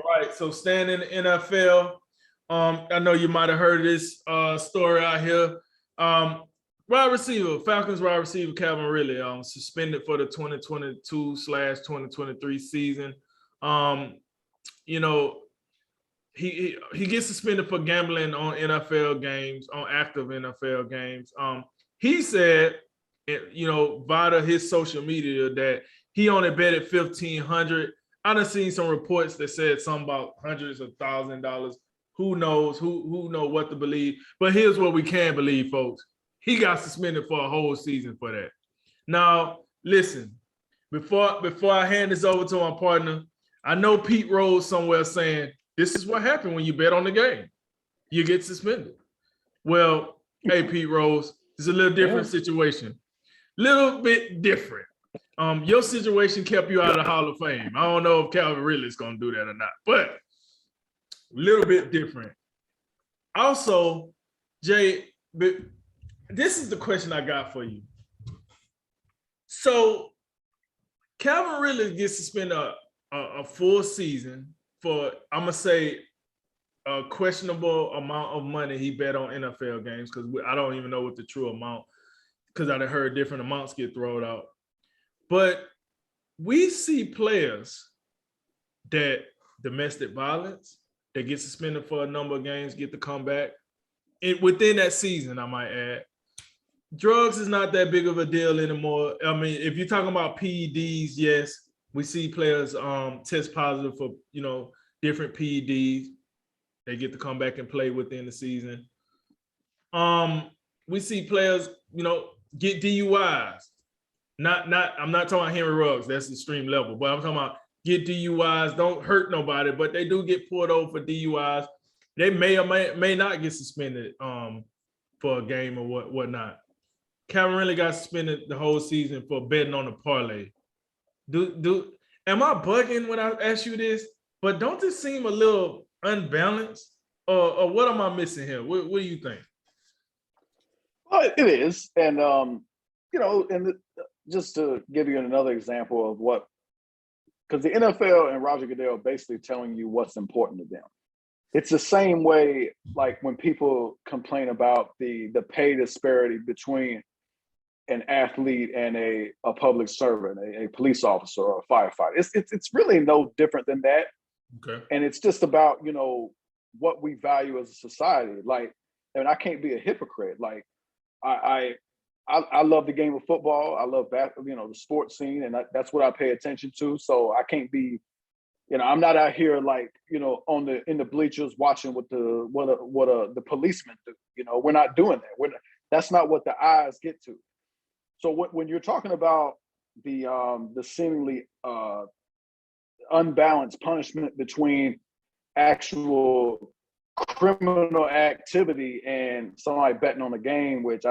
right, so staying in the NFL, I know you might have heard this story out here. Falcons wide receiver Calvin Ridley, suspended for the 2022/2023 season. You know, he gets suspended for gambling on NFL games, on active NFL games. He said, via his social media that he only betted $1,500. I done seen some reports that said something about hundreds of $1,000. Who knows? Who know what to believe? But here's what we can believe, folks. He got suspended for a whole season for that. Now, listen, before I hand this over to my partner, I know Pete Rose somewhere saying, this is what happened when you bet on the game. You get suspended. Well, hey, Pete Rose, it's a little different situation. Little bit different. Your situation kept you out of the Hall of Fame. I don't know if Calvin Ridley is going to do that or not, but a little bit different. Also, Jay, this is the question I got for you. So, Calvin Ridley gets suspended a full season for, I'm going to say, a questionable amount of money he bet on NFL games, because I don't even know what the true amount, because I've heard different amounts get thrown out. But we see players that domestic violence, that get suspended for a number of games, get to come back. Within that season, I might add. Drugs is not that big of a deal anymore. I mean, if you're talking about PEDs, yes, we see players test positive for, different PEDs. They get to come back and play within the season. We see players, get DUIs. I'm not talking about Henry Ruggs, that's extreme level, but I'm talking about get DUIs, don't hurt nobody, but they do get pulled over for DUIs. They may or may not get suspended for a game or whatnot. Calvin Ridley got suspended the whole season for betting on a parlay. Am I bugging when I ask you this? But don't this seem a little unbalanced? Or what am I missing here? What do you think? Well, it is. And, just to give you another example of because the NFL and Roger Goodell are basically telling you what's important to them. It's the same way, like when people complain about the pay disparity between an athlete and a public servant, a police officer or a firefighter. It's really no different than that. Okay. And it's just about, what we value as a society. Like, and I can't be a hypocrite. Like, I love the game of football. I love the sports scene, and that's what I pay attention to. So I can't be, I'm not out here like, in the bleachers watching what the policemen do. We're not doing that. That's not what the eyes get to. So when you're talking about the seemingly unbalanced punishment between actual criminal activity and somebody betting on a game, which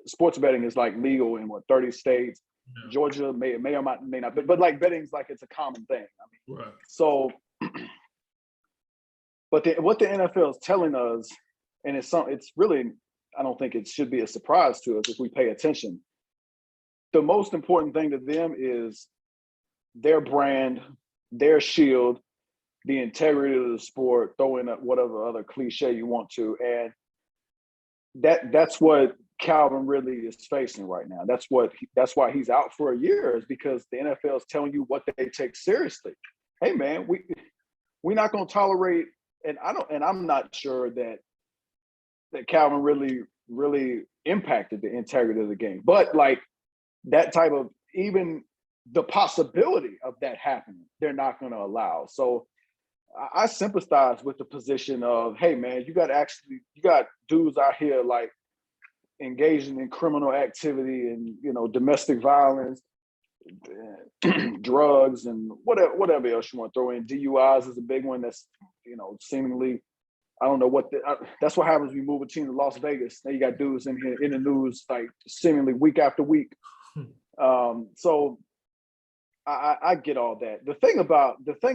sports betting is like legal in 30 states. Yeah. Georgia may or may not, but like betting's like it's a common thing. I mean, right. So, but what the NFL is telling us, and it's really, I don't think it should be a surprise to us if we pay attention. The most important thing to them is their brand, their shield, the integrity of the sport, throw in whatever other cliche you want to. And that's what Calvin Ridley is facing right now. That's why he's out for a year, is because the NFL is telling you what they take seriously. Hey man, we're not going to tolerate, and I'm not sure that Calvin Ridley really impacted the integrity of the game. But like that type of, even the possibility of that happening, they're not going to allow. So I sympathize with the position of, hey man, you got dudes out here like engaging in criminal activity and domestic violence, drugs, and whatever else you want to throw in. DUIs is a big one. That's seemingly, I don't know that's what happens when you move a team to Las Vegas. Now you got dudes in here in the news like seemingly week after week. So I get all that. The thing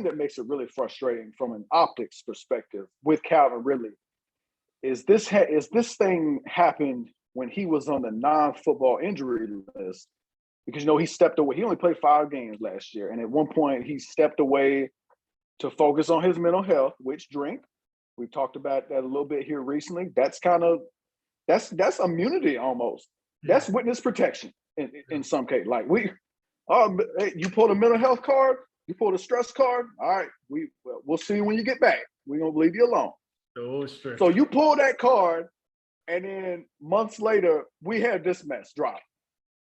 that makes it really frustrating from an optics perspective with Calvin Ridley is this thing happened when he was on the non-football injury list, because he stepped away. He only played 5 games last year, and at one point he stepped away to focus on his mental health, which drink. We've talked about that a little bit here recently. That's kind of that's immunity almost. That's witness protection in some case. Like you pulled a mental health card, you pulled a stress card. All right, we'll see you when you get back. We're gonna leave you alone. So you pull that card, and then months later, we had this mess drop.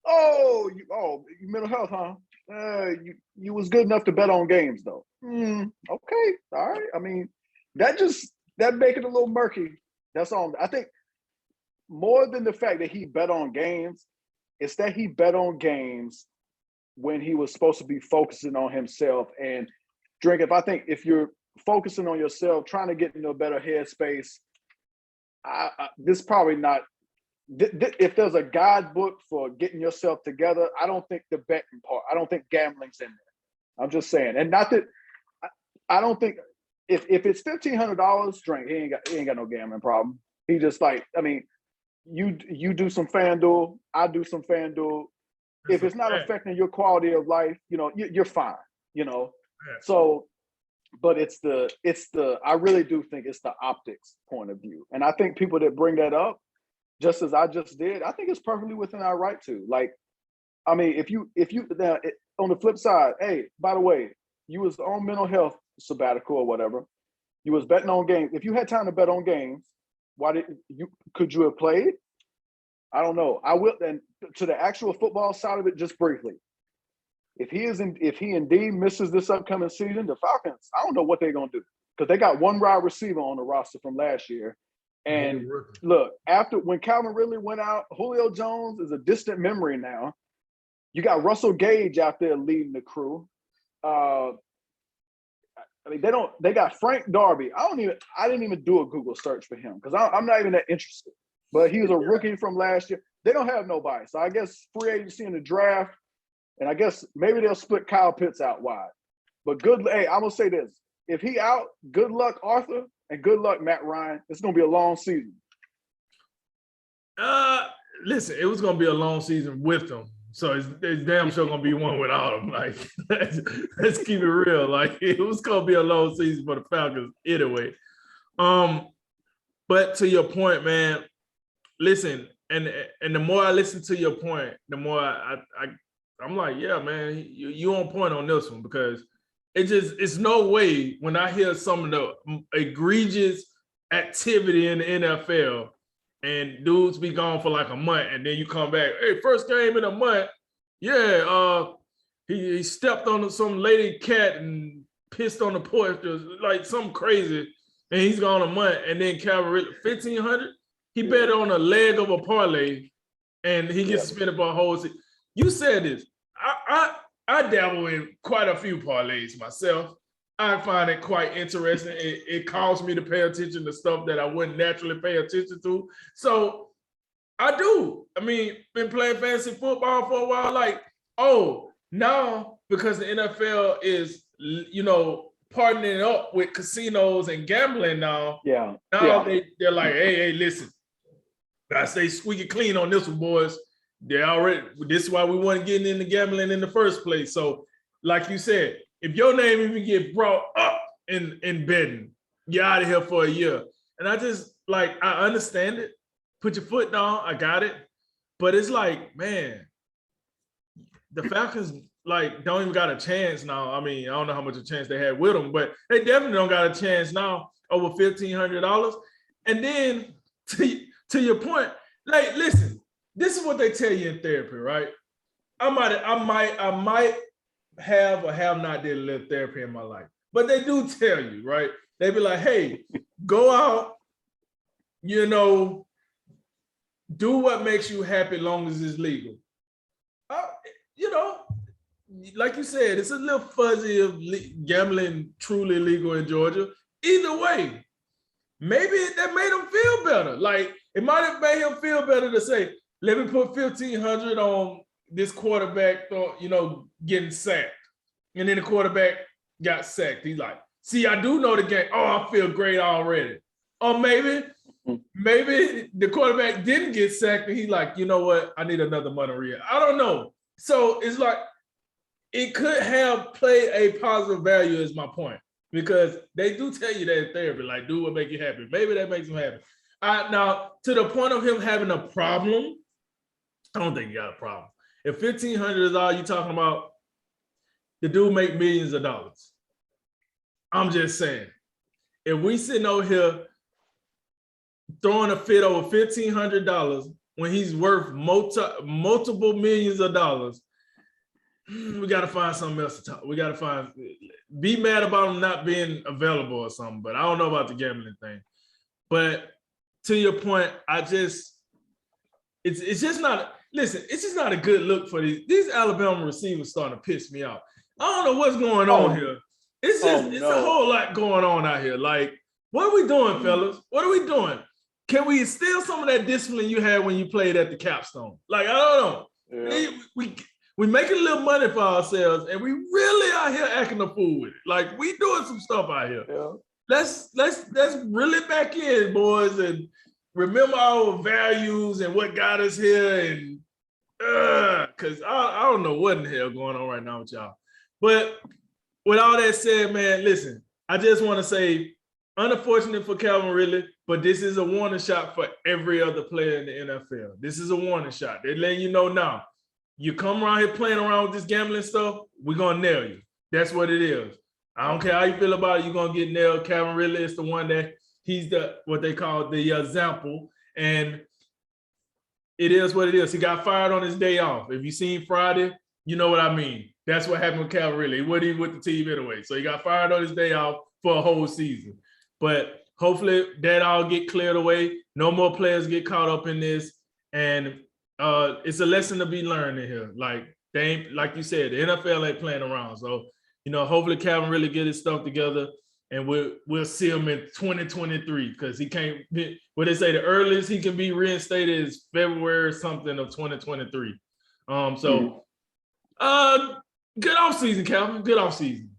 You mental health, huh? You was good enough to bet on games though. Okay, all right. I mean, that make it a little murky. That's all. I think more than the fact that he bet on games, it's that he bet on games when he was supposed to be focusing on himself and drink. I think if you're focusing on yourself, trying to get into a better headspace, this probably not. If there's a guidebook for getting yourself together, I don't think the betting part. I don't think gambling's in there. I'm just saying, and not that I don't think if it's $1,500 drink, he ain't got no gambling problem. He just like, I mean, you do some FanDuel, I do some FanDuel. If it's not affecting your quality of life, you're fine. So, but it's the I really do think it's the optics point of view, and I think people that bring that up, just as I just did, I think it's perfectly within our right to. Like, I mean, if you on the flip side, hey, by the way, you was on mental health sabbatical or whatever, you was betting on games. If you had time to bet on games, could you have played? I don't know. I will. And to the actual football side of it, just briefly, if he indeed misses this upcoming season, the Falcons, I don't know what they're gonna do, because they got one wide receiver on the roster from last year. And look, when Calvin Ridley went out, Julio Jones is a distant memory now. You got Russell Gage out there leading the crew. I mean, they got Frank Darby. I didn't even do a Google search for him because I'm not even that interested. But he was a rookie from last year. They don't have nobody. So I guess free agency in the draft, and I guess maybe they'll split Kyle Pitts out wide. But hey, I'm gonna say this. If he out, good luck, Arthur, and good luck, Matt Ryan. It's gonna be a long season. Listen, it was gonna be a long season with them. So it's damn sure gonna be one without them. Like, let's keep it real. Like, it was gonna be a long season for the Falcons anyway. But to your point, man, listen, and the more I listen to your point, the more I'm like, yeah, man, you on point on this one, because it's no way when I hear some of the egregious activity in the NFL and dudes be gone for like a month, and then you come back, hey, first game in a month, he stepped on some lady cat and pissed on the porch, like something crazy, and he's gone a month, and then Calvin 1,500, he bet on a leg of a parlay, and he gets suspended for a whole season. You said this. I dabble in quite a few parlays myself. I find it quite interesting. It calls me to pay attention to stuff that I wouldn't naturally pay attention to. So I do. I mean, been playing fantasy football for a while. Like, now because the NFL is, partnering up with casinos and gambling now. Yeah. Now they're like, hey, listen, gotta stay squeaky clean on this one, boys. This is why we want to get into gambling in the first place. So, like you said, if your name even get brought up in betting, you're out of here for a year. And I just, I understand it. Put your foot down. I got it. But it's like, man, the Falcons, don't even got a chance now. I mean, I don't know how much a chance they had with them, but they definitely don't got a chance now over $1,500. And then to your point, listen, this is what they tell you in therapy, right? I might have or have not did a little therapy in my life, but they do tell you, right? They be like, hey, go out, do what makes you happy long as it's legal. Like you said, it's a little fuzzy of gambling truly legal in Georgia. Either way, maybe that made him feel better. Like, it might have made him feel better to say, let me put 1,500 on this quarterback, getting sacked. And then the quarterback got sacked. He's like, see, I do know the game. Oh, I feel great already. Or maybe the quarterback didn't get sacked and he's like, you know what? I need another money. I don't know. So it's like, it could have played a positive value is my point. because they do tell you that in therapy, like, do what make you happy. Maybe that makes him happy. Now, to the point of him having a problem, I don't think he got a problem. If $1,500 is all you talking about, the dude make millions of dollars. I'm just saying, if we sitting over here throwing a fit over $1,500 when he's worth multiple millions of dollars, we got to find something else to talk. We got to be mad about him not being available or something, but I don't know about the gambling thing. But to your point, it's just not, listen, it's just not a good look for these Alabama receivers starting to piss me off. I don't know what's going on here. It's a whole lot going on out here. Like, what are we doing, fellas? What are we doing? Can we instill some of that discipline you had when you played at the Capstone? Like, I don't know. Yeah. We making a little money for ourselves, and we really out here acting a fool with it. Like, we doing some stuff out here. Yeah. Let's reel it back in, boys, and remember our values and what got us here. And because I don't know what in the hell going on right now with y'all. But with all that said, man, listen, I just want to say, unfortunate for Calvin Ridley, but this is a warning shot for every other player in the NFL. This is a warning shot. They're letting you know now. You come around here playing around with this gambling stuff, we're going to nail you. That's what it is. I don't care how you feel about it, you're going to get nailed. Calvin Ridley is the one that he's what they call the example. And it is what it is. He got fired on his day off. If you seen Friday, you know what I mean. That's what happened with Calvin Ridley. He wasn't even with the team anyway. So he got fired on his day off for a whole season. But hopefully that all get cleared away. No more players get caught up in this. And it's a lesson to be learned in here. Like, they ain't, like you said, the NFL ain't playing around. So, hopefully Calvin really get his stuff together, and we'll see him in 2023, because he can't be, what they say, the earliest he can be reinstated is February something of 2023. Good offseason, Calvin. Good offseason.